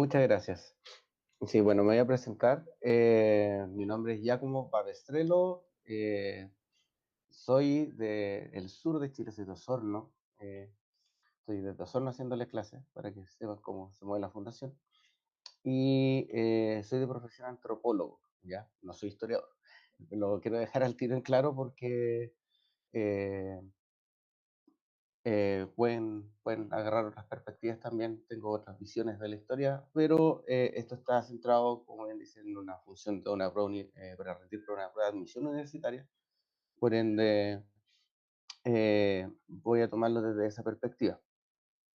Muchas gracias. Sí, bueno, me voy a presentar. Mi nombre es Giacomo Papestrello. Soy del sur de Chile, soy de Osorno. Estoy desde Osorno haciéndole clases para que sepan cómo se mueve la fundación. Y soy de profesión antropólogo, ¿ya? No soy historiador. Lo quiero dejar al tiro en claro porque eh, pueden agarrar otras perspectivas también, tengo otras visiones de la historia, pero esto está centrado, como bien dicen, en una función de una prueba, para rendir para una prueba de admisión universitaria, por ende voy a tomarlo desde esa perspectiva,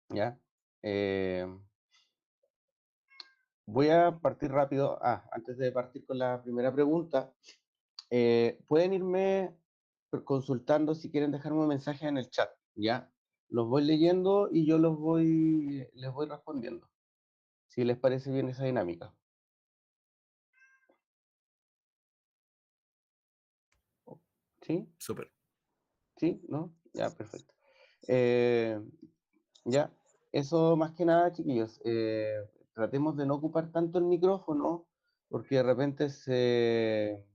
¿ya? Eh, Voy a partir rápido, antes de partir con la primera pregunta, pueden irme consultando si quieren dejarme un mensaje en el chat, ¿ya? Los voy leyendo y yo les voy respondiendo, si les parece bien esa dinámica. ¿Sí? Súper. ¿Sí? ¿No? Ya, perfecto. Eh, ya, eso más que nada, chiquillos. Tratemos de no ocupar tanto el micrófono, porque de repente se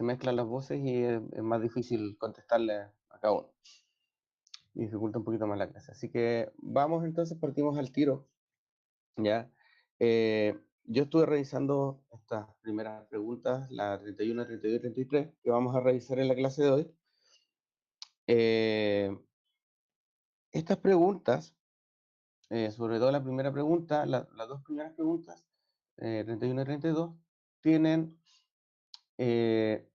mezclan las voces y es más difícil contestarle a cada uno. Y dificulta un poquito más la clase. Así que vamos entonces, partimos al tiro. ¿Ya? Yo estuve revisando estas primeras preguntas, la 31, 32 y 33, que vamos a revisar en la clase de hoy. Eh, Estas preguntas, sobre todo la primera pregunta, las dos primeras preguntas, 31 y 32, tienen eh,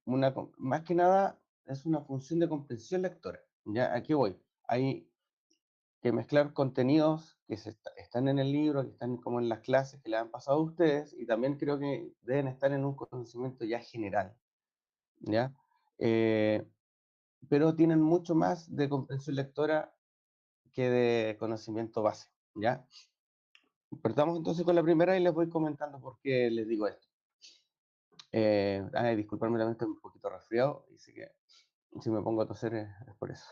más que nada, es una función de comprensión lectora. ¿Ya? Aquí voy. Hay que mezclar contenidos que están en el libro, que están como en las clases que le han pasado a ustedes, y también creo que deben estar en un conocimiento ya general, ¿ya? Eh, pero tienen mucho más de comprensión lectora que de conocimiento base, ¿ya? Partamos entonces con la primera y les voy comentando por qué les digo esto. Disculparme, también estoy un poquito resfriado, y sé que si me pongo a toser es por eso.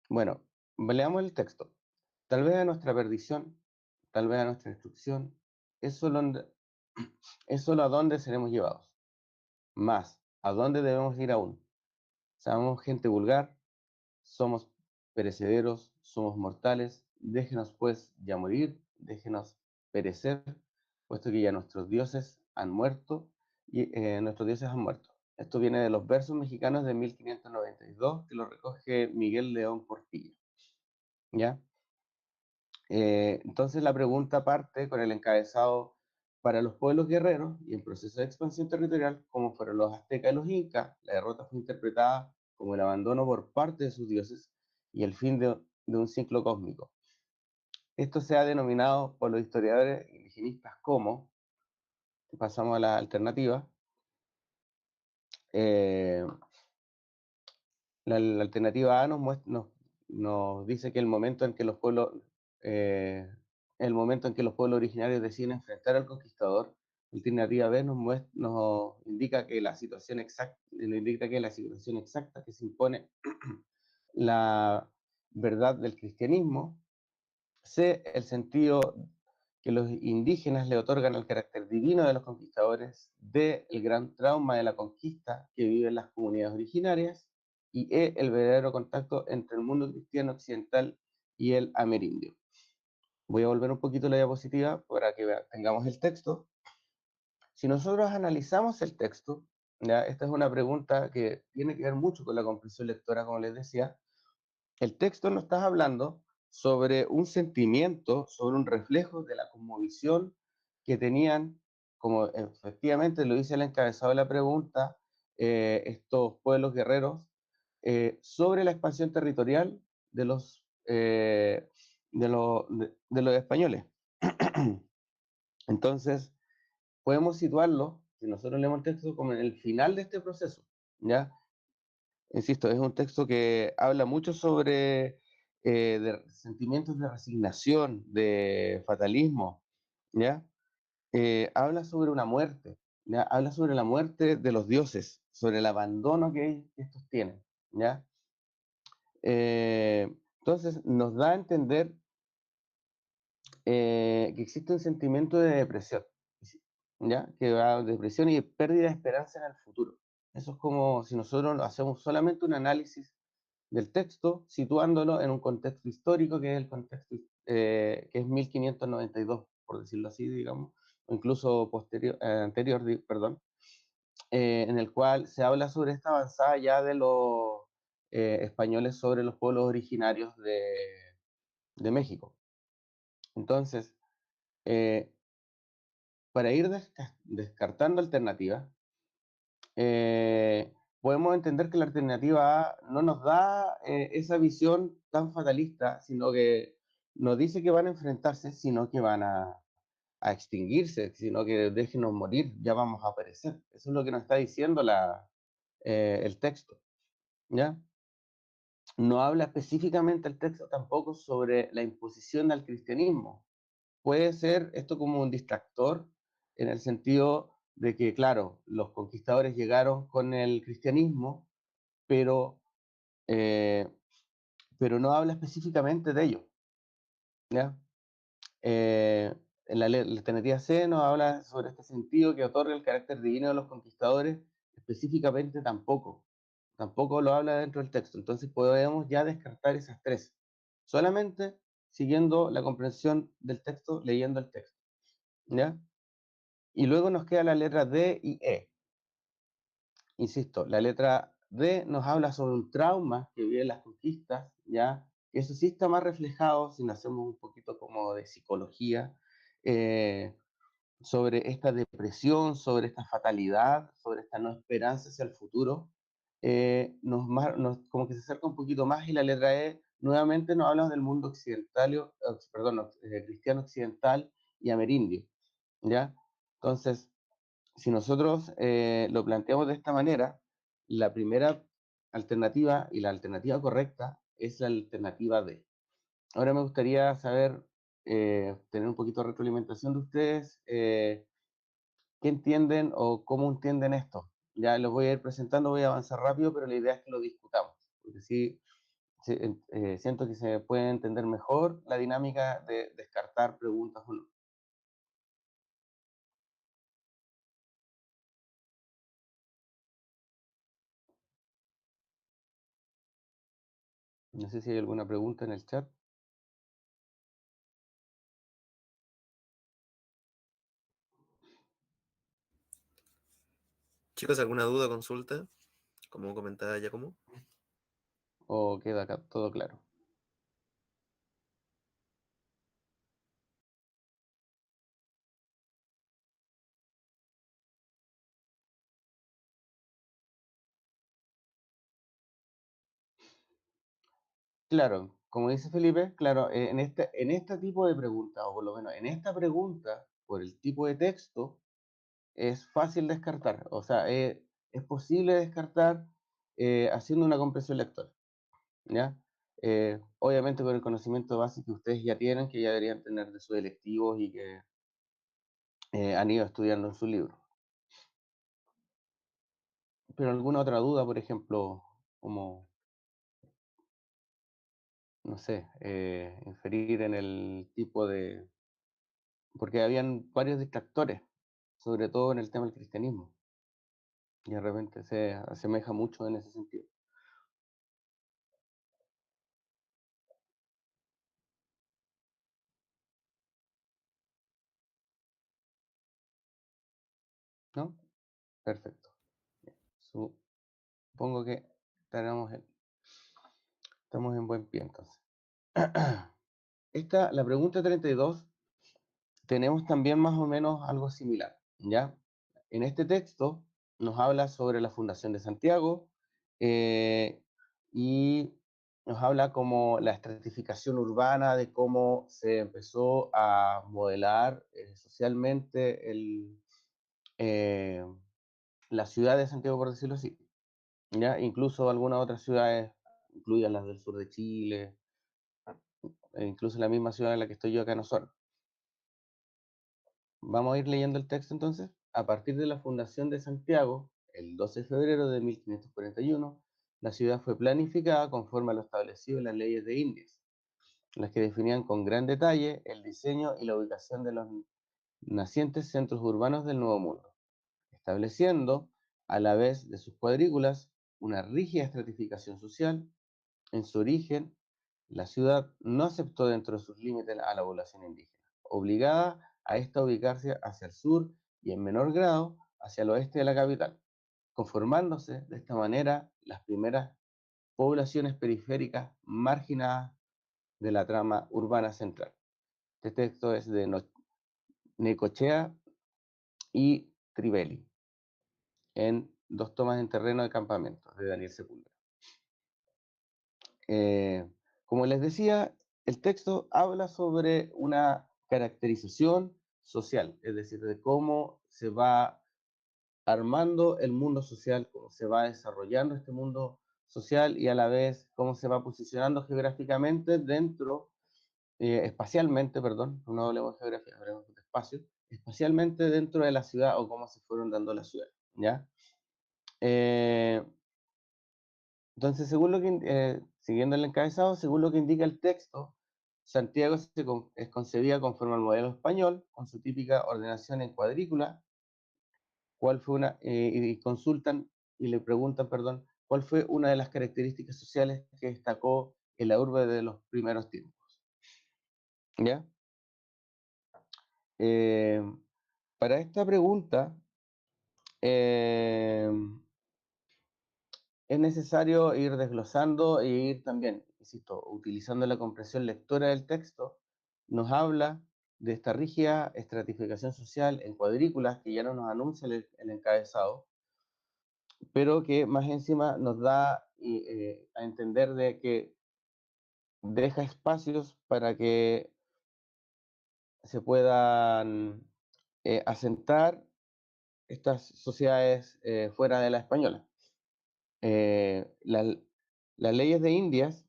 Bueno, leamos el texto. Tal vez a nuestra perdición, tal vez a nuestra destrucción, es solo, es solo a dónde seremos llevados. Más, ¿a dónde debemos ir aún? Somos gente vulgar, somos perecederos, somos mortales, déjenos pues ya morir, déjenos perecer, puesto que ya nuestros dioses han muerto, y nuestros dioses han muerto. Esto viene de los versos mexicanos de 1592, que lo recoge Miguel León Portilla, ¿ya? Entonces la pregunta parte con el encabezado: para los pueblos guerreros y en proceso de expansión territorial, como fueron los aztecas y los incas, la derrota fue interpretada como el abandono por parte de sus dioses y el fin de un ciclo cósmico. Esto se ha denominado por los historiadores indigenistas como, pasamos a la alternativa, eh, la alternativa A nos dice que eh, el momento en que los pueblos originarios deciden enfrentar al conquistador. La alternativa B nos indica que la situación exacta que se impone la verdad del cristianismo. C, el sentido que los indígenas le otorgan al carácter divino de los conquistadores. D, el gran trauma de la conquista que viven las comunidades originarias. Y E, el verdadero contacto entre el mundo cristiano occidental y el amerindio. Voy a volver un poquito la diapositiva para que tengamos el texto. Si nosotros analizamos el texto, ¿ya? Esta es una pregunta que tiene que ver mucho con la comprensión lectora, como les decía. El texto nos está hablando sobre un sentimiento, sobre un reflejo de la cosmovisión que tenían, como efectivamente lo dice el encabezado de la pregunta, estos pueblos guerreros, sobre la expansión territorial de los españoles. Entonces, podemos situarlo, si nosotros leemos el texto, como en el final de este proceso, ¿ya? Insisto, es un texto que habla mucho sobre de sentimientos de resignación, de fatalismo, ¿ya? Habla sobre una muerte, ¿ya? Habla sobre la muerte de los dioses, sobre el abandono que estos tienen, ¿ya? Entonces nos da a entender que existe un sentimiento de depresión, ¿ya? Que va depresión y pérdida de esperanza en el futuro. Eso es como si nosotros hacemos solamente un análisis del texto, situándolo en un contexto histórico, que es el contexto que es 1592, por decirlo así, digamos, o incluso posterior, anterior, perdón, en el cual se habla sobre esta avanzada ya de los españoles sobre los pueblos originarios de México. Entonces, eh, para ir descartando alternativas, podemos entender que la alternativa A no nos da esa visión tan fatalista, sino que nos dice que van a enfrentarse, sino que van a extinguirse, sino que déjenos morir, ya vamos a perecer. Eso es lo que nos está diciendo el texto, ¿ya? No habla específicamente el texto tampoco sobre la imposición del cristianismo. Puede ser esto como un distractor en el sentido de que, claro, los conquistadores llegaron con el cristianismo, pero, eh, pero no habla específicamente de ello, ¿ya? Eh, en la alternativa C nos habla sobre este sentido que otorga el carácter divino de los conquistadores, específicamente tampoco lo habla dentro del texto. Entonces podemos ya descartar esas tres, solamente siguiendo la comprensión del texto, leyendo el texto, ¿ya? Y luego nos queda la letra D y E. Insisto, la letra D nos habla sobre un trauma que viven las conquistas, ¿ya? Eso sí está más reflejado, si nos hacemos un poquito como de psicología, eh, sobre esta depresión, sobre esta fatalidad, sobre esta no esperanza hacia el futuro, como que se acerca un poquito más y la letra E nuevamente nos habla del mundo occidental, perdón, cristiano occidental y amerindio, ¿ya? Entonces, si nosotros lo planteamos de esta manera, la primera alternativa y la alternativa correcta es la alternativa D. Ahora me gustaría saber, tener un poquito de retroalimentación de ustedes, qué entienden o cómo entienden esto. Ya los voy a ir presentando, voy a avanzar rápido, pero la idea es que lo discutamos, porque sí, siento que se puede entender mejor la dinámica de descartar preguntas o no. No sé si hay alguna pregunta en el chat. Chicos, ¿alguna duda, consulta? Como comentaba Giacomo. ¿O queda acá todo claro? Claro, como dice Felipe, claro, en este tipo de preguntas, o por lo menos en esta pregunta, por el tipo de texto, es fácil descartar. O sea, es posible descartar haciendo una comprensión lectora, ¿ya? Obviamente con el conocimiento básico que ustedes ya tienen, que ya deberían tener de sus electivos y que han ido estudiando en su libro. Pero alguna otra duda, por ejemplo, como, no sé, inferir en el tipo de... Porque habían varios distractores, sobre todo en el tema del cristianismo, y de repente se asemeja mucho en ese sentido, ¿no? Perfecto. Supongo que estamos en buen pie entonces. La pregunta 32, tenemos también más o menos algo similar, ¿ya? En este texto nos habla sobre la fundación de Santiago eh, y nos habla como la estratificación urbana de cómo se empezó a modelar socialmente eh, la ciudad de Santiago, por decirlo así, ¿ya? Incluso algunas otras ciudades, incluidas las del sur de Chile, e incluso la misma ciudad en la que estoy yo acá en Osorno. Vamos a ir leyendo el texto entonces. A partir de la fundación de Santiago, el 12 de febrero de 1541, la ciudad fue planificada conforme a lo establecido en las leyes de Indias. las que definían con gran detalle el diseño y la ubicación de los nacientes centros urbanos del Nuevo Mundo, estableciendo, a la vez de sus cuadrículas, una rígida estratificación social. En su origen, la ciudad no aceptó dentro de sus límites a la población indígena, obligada a esta ubicarse hacia el sur y en menor grado hacia el oeste de la capital, conformándose de esta manera las primeras poblaciones periféricas marginadas de la trama urbana central. Este texto es de Necochea y Trivelli, en Dos tomas en terreno de campamento, de Daniel Sepúlveda. Eh, Como les decía, el texto habla sobre una caracterización social, es decir, de cómo se va armando el mundo social, cómo se va desarrollando este mundo social y a la vez cómo se va posicionando geográficamente dentro, espacialmente, perdón, no hablemos de geografía, hablemos de espacio, espacialmente dentro de la ciudad o cómo se fueron dando las ciudades, ¿ya? Eh, entonces, siguiendo el encabezado, según lo que indica el texto, Santiago es concebida conforme al modelo español, con su típica ordenación en cuadrícula, y consultan y le preguntan, perdón, cuál fue una de las características sociales que destacó en la urbe de los primeros tiempos. ¿Ya? Eh, para esta pregunta, eh, es necesario ir desglosando e ir también, insisto, utilizando la comprensión lectora del texto, nos habla de esta rígida estratificación social en cuadrículas que ya no nos anuncia el encabezado, pero que más encima nos da a entender de que deja espacios para que se puedan asentar estas sociedades fuera de la española. Eh, la- las leyes de Indias,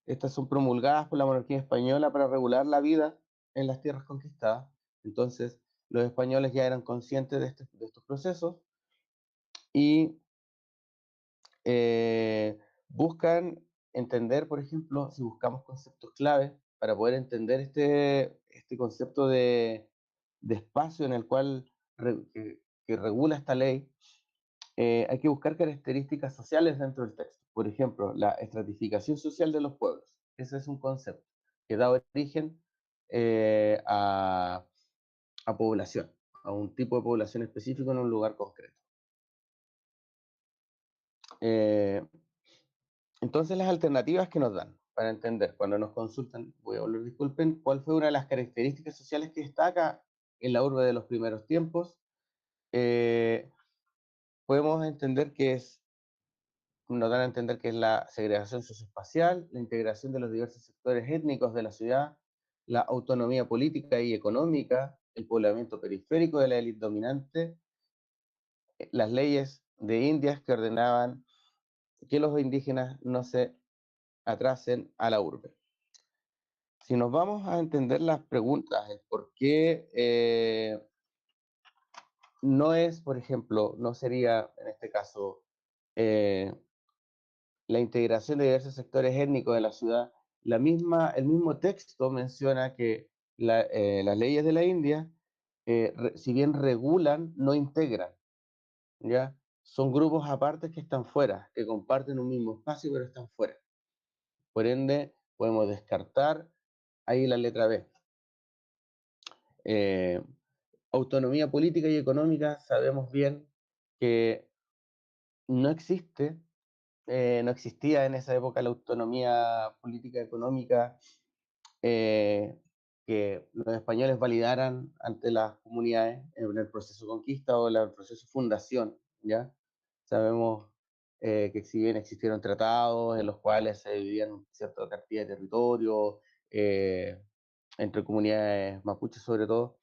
estas son promulgadas por la monarquía española para regular la vida en las tierras conquistadas. Entonces, los españoles ya eran conscientes de estos procesos y buscan entender, por ejemplo, si buscamos conceptos clave para poder entender este concepto de espacio en el cual que regula esta ley, hay que buscar características sociales dentro del texto. Por ejemplo, la estratificación social de los pueblos. Ese es un concepto que da origen eh, a, a población, a un tipo de población específico en un lugar concreto. Eh, entonces, las alternativas que nos dan para entender, cuando nos consultan, voy a volver, disculpen, cuál fue una de las características sociales que destaca en la urbe de los primeros tiempos, eh, podemos entender que nos dan a entender que es la segregación socioespacial, la integración de los diversos sectores étnicos de la ciudad, la autonomía política y económica, el poblamiento periférico de la élite dominante, las leyes de Indias que ordenaban que los indígenas no se atrasen a la urbe. Si nos vamos a entender las preguntas, el por qué no es, por ejemplo, no sería en este caso eh, la integración de diversos sectores étnicos de la ciudad, el mismo texto menciona que las leyes de la India, si bien regulan, no integran, ¿ya? Son grupos aparte que están fuera, que comparten un mismo espacio, pero están fuera. Por ende, podemos descartar ahí la letra B. Eh, Autonomía política y económica, sabemos bien que no existe, no existía en esa época la autonomía política y económica que los españoles validaran ante las comunidades en el proceso de conquista o en el proceso de fundación, ¿ya? Sabemos que si bien existieron tratados en los cuales se dividían cierta cantidad de territorio, eh, entre comunidades mapuches sobre todo,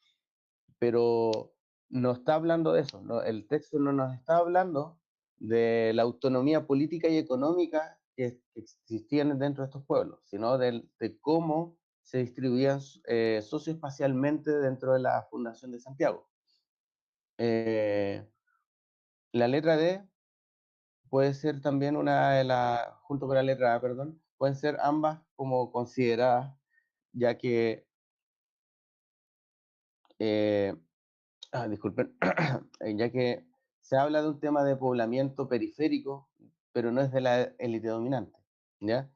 pero no está hablando de eso, ¿no? El texto no nos está hablando de la autonomía política y económica que existían dentro de estos pueblos, sino de cómo se distribuían socioespacialmente dentro de la Fundación de Santiago. Eh, la letra D puede ser también una de las, junto con la letra A, perdón, pueden ser ambas como consideradas ya que, eh, disculpen, ya que se habla de un tema de poblamiento periférico, pero no es de la élite dominante, ¿ya?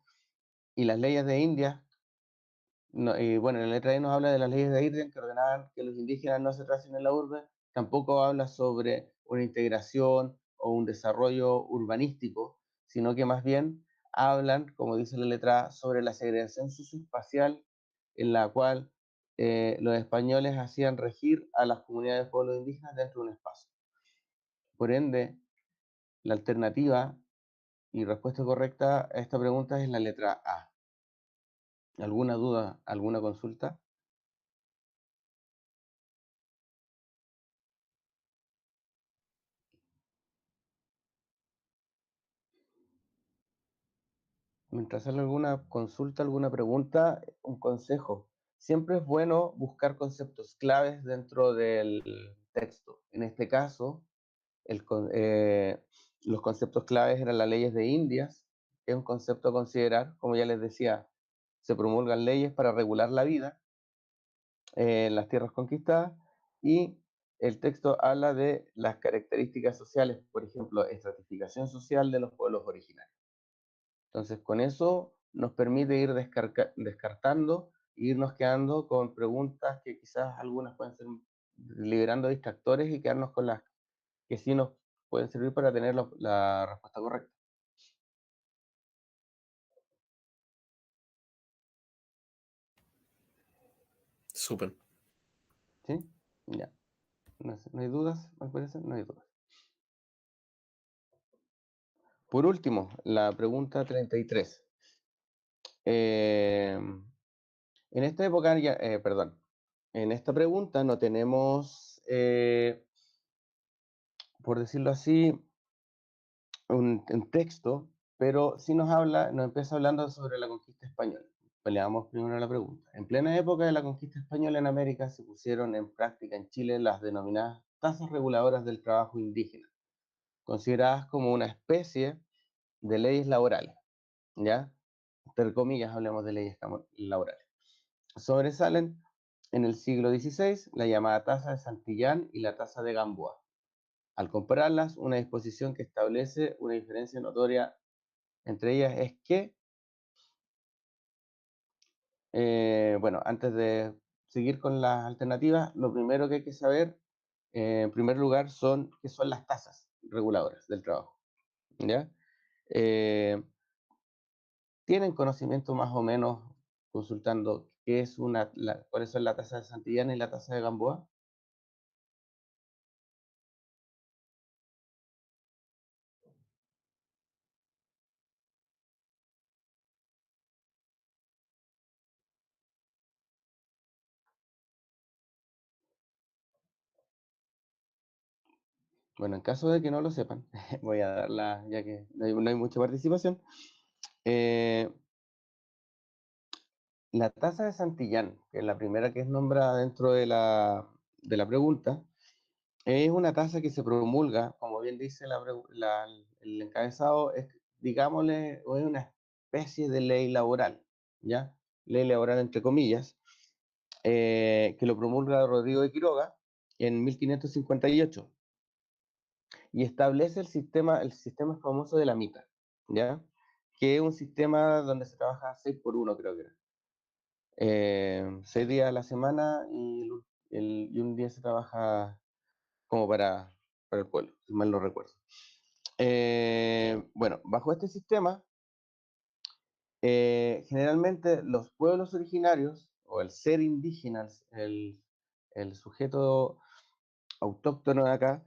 Y las leyes de India, no, y bueno, en la letra E nos habla de las leyes de India que ordenaban que los indígenas no se tracen en la urbe, tampoco habla sobre una integración o un desarrollo urbanístico, sino que más bien hablan, como dice la letra A, sobre la segregación socioespacial en la cual los españoles hacían regir a las comunidades de pueblos indígenas dentro de un espacio. Por ende, la alternativa y respuesta correcta a esta pregunta es la letra A. ¿Alguna duda, alguna consulta? Mientras sale alguna consulta, alguna pregunta, un consejo. Siempre es bueno buscar conceptos claves dentro del texto. En este caso, los conceptos claves eran las leyes de Indias, que es un concepto a considerar, como ya les decía, se promulgan leyes para regular la vida en las tierras conquistadas y el texto habla de las características sociales, por ejemplo, estratificación social de los pueblos originarios. Entonces, con eso nos permite ir descartando e irnos quedando con preguntas que quizás algunas pueden ser liberando distractores y quedarnos con las que sí nos pueden servir para tener la respuesta correcta. Súper. ¿Sí? Ya. No hay dudas, me parece, no hay dudas. Por último, la pregunta 33. Eh, en esta época, perdón, en esta pregunta no tenemos, por decirlo así, un texto, pero sí nos empieza hablando sobre la conquista española. Peleamos primero la pregunta. En plena época de la conquista española en América se pusieron en práctica en Chile las denominadas tasas reguladoras del trabajo indígena, consideradas como una especie de leyes laborales, ¿ya? Entre comillas hablemos de leyes laborales. Sobresalen en el siglo XVI la llamada tasa de Santillán y la tasa de Gamboa. Al compararlas, una disposición que establece una diferencia notoria entre ellas es que, bueno, antes de seguir con las alternativas, lo primero que hay que saber, en primer lugar, son qué son las tasas reguladoras del trabajo, ¿ya? Eh, ¿Tienen conocimiento más o menos consultando qué es cuáles son la tasa de Santillana y la tasa de Gamboa? Bueno, en caso de que no lo sepan, voy a darla, ya que no hay mucha participación. Eh, la tasa de Santillán, que es la primera que es nombrada dentro de la pregunta, es una tasa que se promulga, como bien dice el encabezado, es, digámosle, o es una especie de ley laboral, ¿ya? Ley laboral entre comillas, que lo promulga Rodrigo de Quiroga en 1558 y establece el sistema famoso de la mitad, ¿ya? Que es un sistema donde se trabaja 6 por uno, creo que era. 6 días a la semana y un día se trabaja como para el pueblo, si mal no recuerdo. Bueno, bajo este sistema, generalmente los pueblos originarios, o el ser indígena, el sujeto autóctono de acá,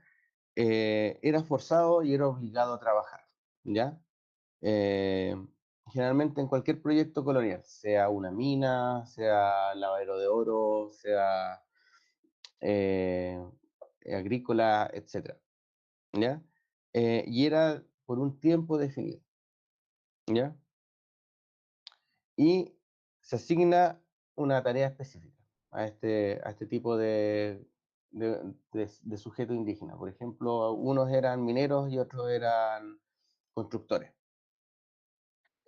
era forzado y era obligado a trabajar, ¿ya? Eh, Generalmente en cualquier proyecto colonial, sea una mina, sea lavadero de oro, sea eh, agrícola, etcétera, ¿ya? Y era por un tiempo definido, ¿ya? Y se asigna una tarea específica a este tipo de sujeto indígena. Por ejemplo, unos eran mineros y otros eran constructores.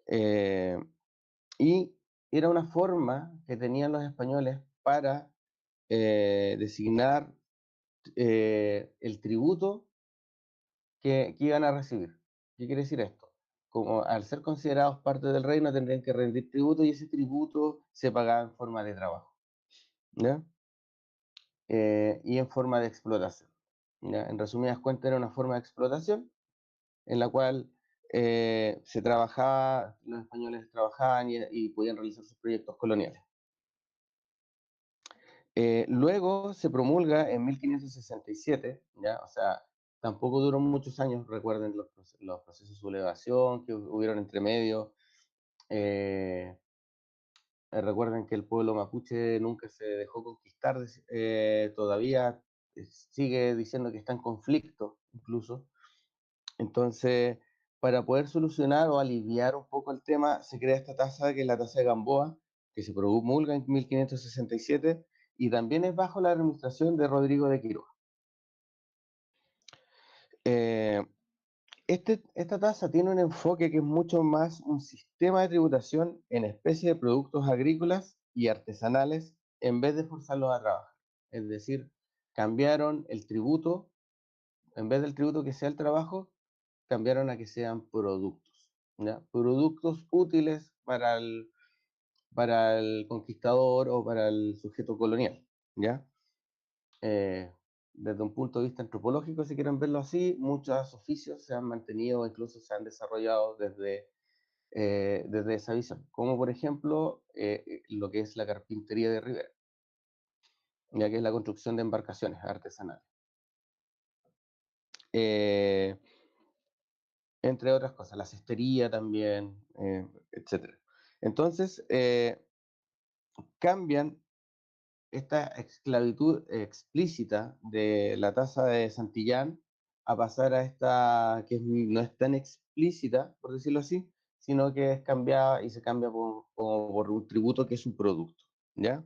Eh, y era una forma que tenían los españoles para designar el tributo que iban a recibir. ¿Qué quiere decir esto? Como al ser considerados parte del reino tendrían que rendir tributo y ese tributo se pagaba en forma de trabajo, ¿ya? Y en forma de explotación, ¿ya? En resumidas cuentas era una forma de explotación en la cual se trabajaba, los españoles trabajaban y podían realizar sus proyectos coloniales. Luego se promulga en 1567, ¿ya? O sea, tampoco duró muchos años, recuerden los procesos de sublevación que hubieron entre medio. eh, Recuerden que el pueblo mapuche nunca se dejó conquistar, todavía sigue diciendo que está en conflicto incluso. Entonces, para poder solucionar o aliviar un poco el tema, se crea esta tasa que es la tasa de Gamboa, que se promulga en 1567 y también es bajo la administración de Rodrigo de Quiroga. Eh, esta tasa tiene un enfoque que es mucho más un sistema de tributación en especie de productos agrícolas y artesanales en vez de forzarlos a trabajar. Es decir, cambiaron el tributo, en vez del tributo que sea el trabajo, cambiaron a que sean productos, ¿ya? Productos útiles para el conquistador o para el sujeto colonial, ¿ya? Eh, Desde un punto de vista antropológico, si quieren verlo así, muchos oficios se han mantenido, incluso se han desarrollado desde esa visión, como por ejemplo lo que es la carpintería de Rivera, ya que es la construcción de embarcaciones artesanales. Eh, Entre otras cosas, la cestería también, etcétera. Entonces, cambian esta esclavitud explícita de la tasa de Santillán a pasar a esta que no es tan explícita, por decirlo así, sino que es cambiada y se cambia por un tributo que es un producto, ¿ya?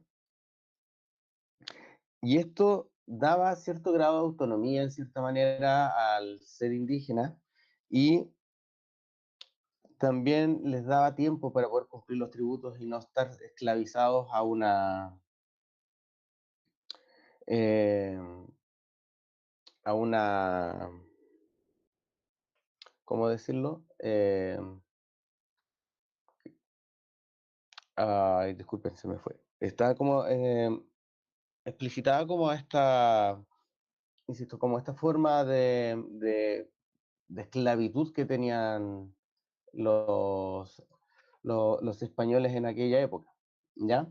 Y esto daba cierto grado de autonomía, en cierta manera, al ser indígena y también les daba tiempo para poder cumplir los tributos y no estar esclavizados eh, a una, ¿cómo decirlo? Ay, disculpen, se me fue. Está como explicitada como esta, insisto, como esta forma de esclavitud que tenían los, los españoles en aquella época, ¿ya?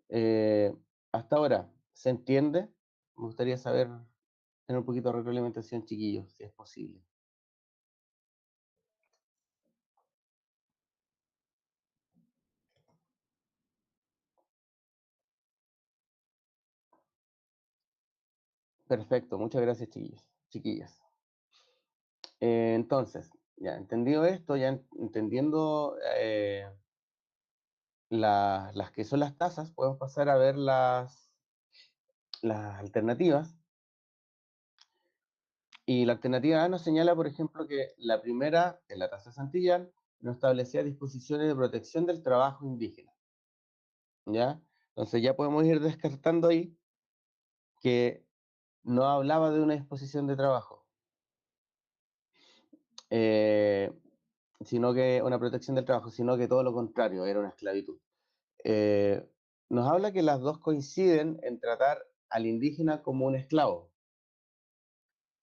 Eh, Hasta ahora, ¿se entiende? Me gustaría saber, tener un poquito de retroalimentación, chiquillos, si es posible. Perfecto, muchas gracias, chiquillos, chiquillas. Entonces, ya entendido esto, ya entendiendo las que son las tasas, podemos pasar a ver las alternativas. Y la alternativa A nos señala, por ejemplo, que la primera, en la tasa Santillán, nos establecía disposiciones de protección del trabajo indígena, ¿ya? Entonces ya podemos ir descartando ahí que no hablaba de una disposición de trabajo, eh, sino que una protección del trabajo, sino que todo lo contrario, era una esclavitud. Eh, Nos habla que las dos coinciden en tratar al indígena como un esclavo.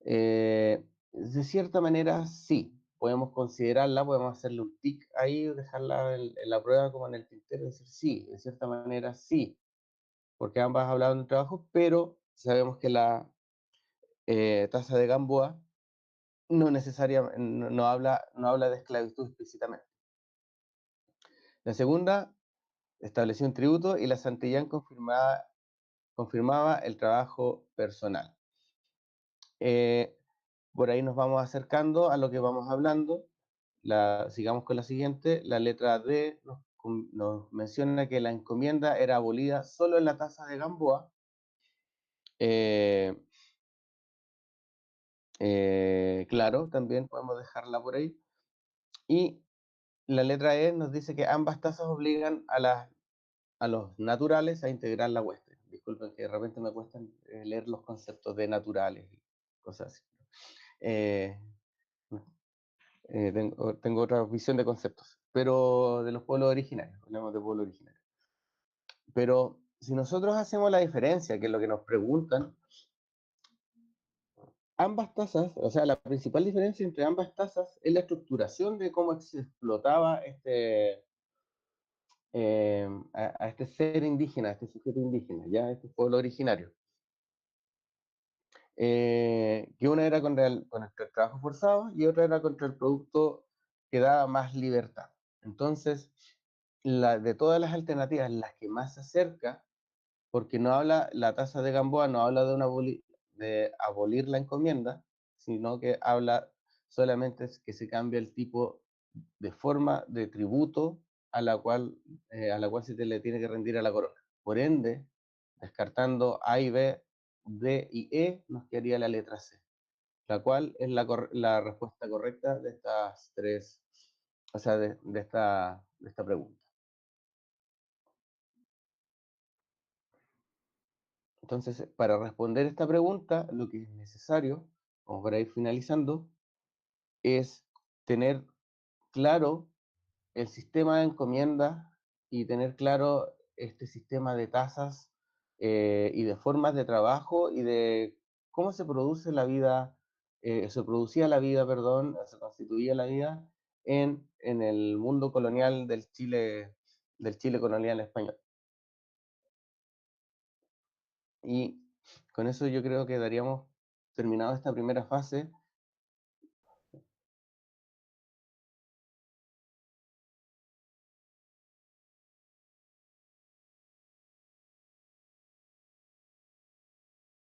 De cierta manera, sí, podemos considerarla, podemos hacerle un tic ahí, dejarla en la prueba como en el tintero y decir sí, de cierta manera sí, porque ambas hablaban de trabajo, pero sabemos que la tasa de Gamboa no necesariamente, no habla de esclavitud explícitamente. La segunda estableció un tributo y la Santillán confirmaba el trabajo personal. Eh, por ahí nos vamos acercando a lo que vamos hablando. Sigamos con la siguiente. La letra D nos menciona que la encomienda era abolida solo en la tasa de Gamboa. Eh, claro, también podemos dejarla por ahí. Y la letra E nos dice que ambas tasas obligan a los naturales a integrar la hueste. Disculpen que de repente me cuesta leer los conceptos de naturales y cosas así. Eh, tengo otra visión de conceptos, pero de los pueblos originarios, hablamos de pueblos originarios. Pero si nosotros hacemos la diferencia, que es lo que nos preguntan, ambas tasas, o sea, la principal diferencia entre ambas tasas es la estructuración de cómo se explotaba a este ser indígena, a este sujeto indígena, ya este pueblo originario. Que una era contra el trabajo forzado y otra era contra el producto que daba más libertad. Entonces, de todas las alternativas, las que más se acerca, porque no habla, la tasa de Gamboa no habla de abolir la encomienda, sino que habla solamente que se cambia el tipo de forma de tributo a la cual se le tiene que rendir a la corona. Por ende, descartando A y B, D y E, nos quedaría la letra C, la cual es la respuesta correcta de estas tres, o sea, de esta pregunta. Entonces, para responder esta pregunta, lo que es necesario, como para ir finalizando, es tener claro el sistema de encomienda y tener claro este sistema de tasas y de formas de trabajo y de cómo se produce la vida, se producía la vida, perdón, se constituía la vida en el mundo colonial del Chile colonial español. Y con eso yo creo que daríamos terminado esta primera fase